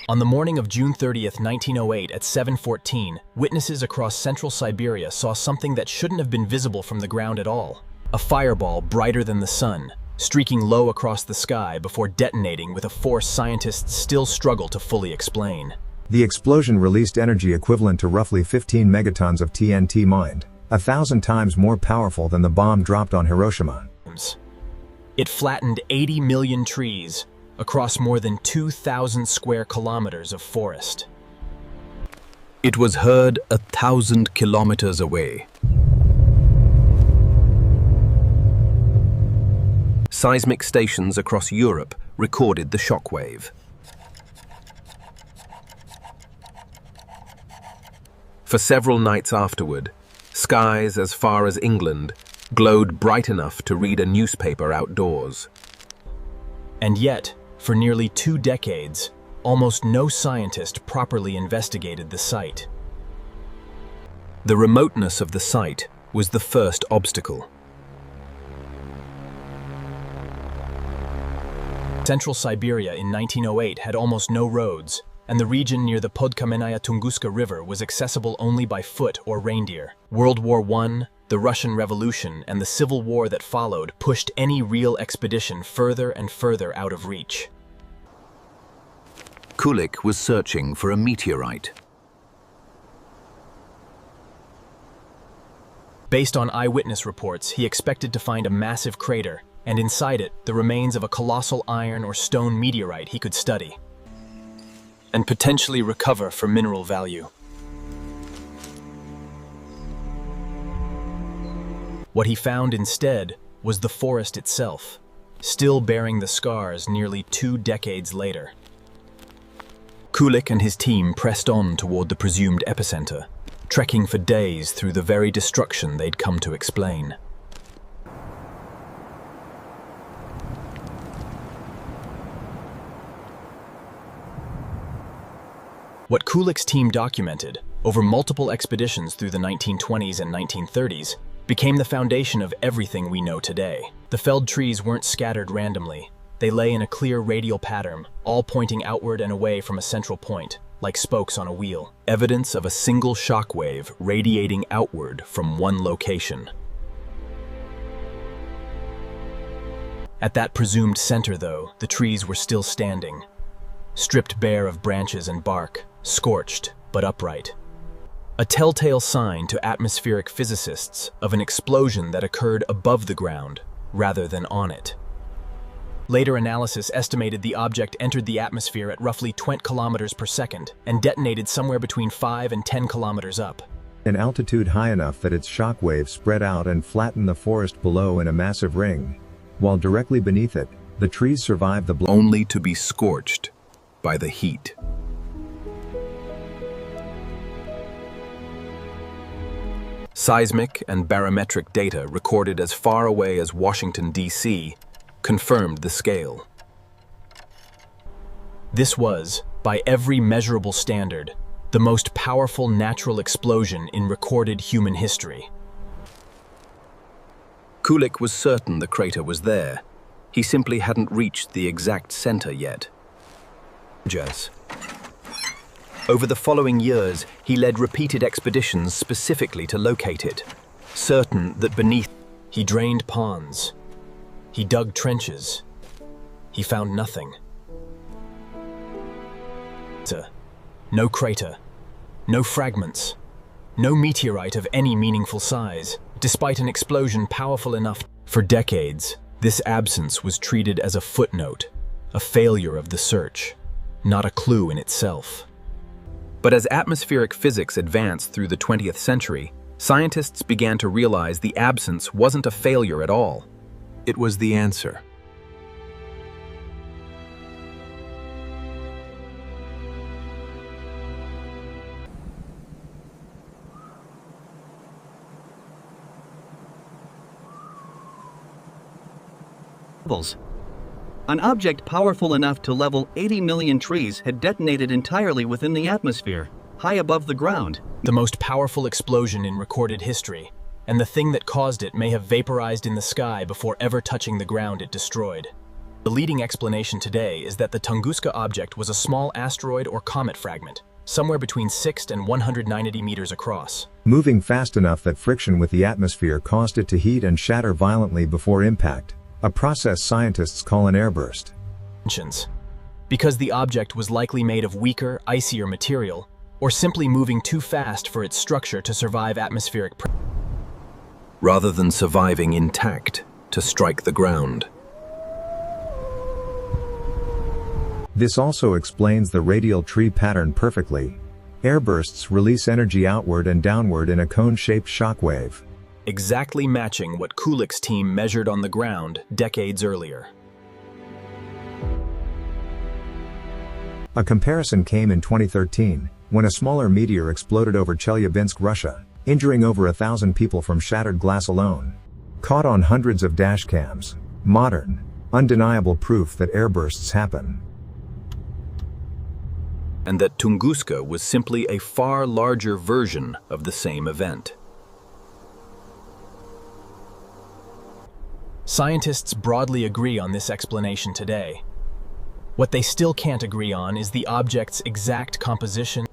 On the morning of June 30th, 1908 at 7:14, witnesses across central Siberia saw something that shouldn't have been visible from the ground at all. A fireball brighter than the sun, streaking low across the sky before detonating with a force scientists still struggle to fully explain. The explosion released energy equivalent to roughly 15 megatons of TNT mined, 1,000 times more powerful than the bomb dropped on Hiroshima. It flattened 80 million trees across more than 2,000 square kilometers of forest. It was heard 1,000 kilometers away. Seismic stations across Europe recorded the shockwave. For several nights afterward, skies as far as England glowed bright enough to read a newspaper outdoors. And yet, for nearly 2 decades, almost no scientist properly investigated the site. The remoteness of the site was the first obstacle. Central Siberia in 1908 had almost no roads, and the region near the Podkamenaya Tunguska River was accessible only by foot or reindeer. World War I, the Russian Revolution, and the Civil War that followed pushed any real expedition further and further out of reach. Kulik was searching for a meteorite. Based on eyewitness reports, he expected to find a massive crater, and inside it, the remains of a colossal iron or stone meteorite he could study and potentially recover for mineral value. What he found instead was the forest itself, still bearing the scars nearly 2 decades later. Kulik and his team pressed on toward the presumed epicenter, trekking for days through the very destruction they'd come to explain. What Kulik's team documented, over multiple expeditions through the 1920s and 1930s, became the foundation of everything we know today. The felled trees weren't scattered randomly. They lay in a clear radial pattern, all pointing outward and away from a central point, like spokes on a wheel. Evidence of a single shockwave radiating outward from one location. At that presumed center, though, the trees were still standing, stripped bare of branches and bark, scorched but upright. A telltale sign to atmospheric physicists of an explosion that occurred above the ground rather than on it. Later analysis estimated the object entered the atmosphere at roughly 20 kilometers per second and detonated somewhere between 5 and 10 kilometers up. An altitude high enough that its shockwave spread out and flattened the forest below in a massive ring, while directly beneath it, the trees survived the blow, only to be scorched by the heat. Seismic and barometric data recorded as far away as Washington, D.C., confirmed the scale. This was, by every measurable standard, the most powerful natural explosion in recorded human history. Kulik was certain the crater was there. He simply hadn't reached the exact center yet. Over the following years, he led repeated expeditions specifically to locate it, certain that beneath. He drained ponds. He dug trenches. He found nothing. No crater, no fragments, no meteorite of any meaningful size, despite an explosion powerful enough. For decades, this absence was treated as a footnote, a failure of the search, not a clue in itself. But as atmospheric physics advanced through the 20th century, scientists began to realize the absence wasn't a failure at all. It was the answer. An object powerful enough to level 80 million trees had detonated entirely within the atmosphere, high above the ground. The most powerful explosion in recorded history, and the thing that caused it may have vaporized in the sky before ever touching the ground it destroyed. The leading explanation today is that the Tunguska object was a small asteroid or comet fragment, somewhere between 6 and 190 meters across, moving fast enough that friction with the atmosphere caused it to heat and shatter violently before impact, a process scientists call an airburst. Because the object was likely made of weaker, icier material, or simply moving too fast for its structure to survive atmospheric pressure, rather than surviving intact to strike the ground. This also explains the radial tree pattern perfectly. Airbursts release energy outward and downward in a cone-shaped shockwave, exactly matching what Kulik's team measured on the ground decades earlier. A comparison came in 2013, when a smaller meteor exploded over Chelyabinsk, Russia, injuring over 1,000 people from shattered glass alone. Caught on hundreds of dashcams. Modern, undeniable proof that airbursts happen. And that Tunguska was simply a far larger version of the same event. Scientists broadly agree on this explanation today. What they still can't agree on is the object's exact composition.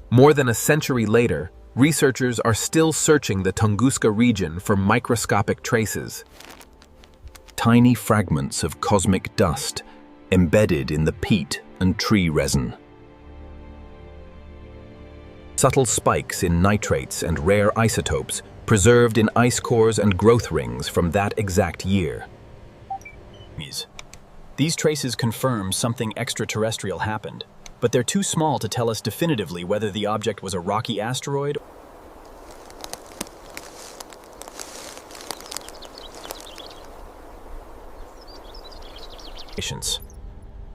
More than a century later, researchers are still searching the Tunguska region for microscopic traces. Tiny fragments of cosmic dust embedded in the peat and tree resin. Subtle spikes in nitrates and rare isotopes preserved in ice cores and growth rings from that exact year. These traces confirm something extraterrestrial happened, but they're too small to tell us definitively whether the object was a rocky asteroid.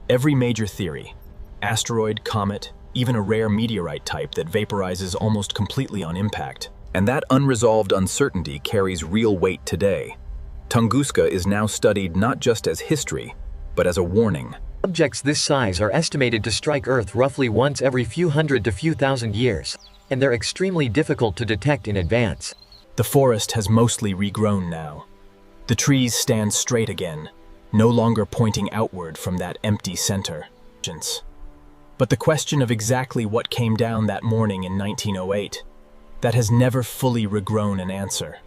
Every major theory, asteroid, comet, even a rare meteorite type that vaporizes almost completely on impact. And that unresolved uncertainty carries real weight today. Tunguska is now studied not just as history, but as a warning. Objects this size are estimated to strike Earth roughly once every few hundred to few thousand years, and they're extremely difficult to detect in advance. The forest has mostly regrown now. The trees stand straight again, no longer pointing outward from that empty center. But the question of exactly what came down that morning in 1908, that has never fully regrown an answer.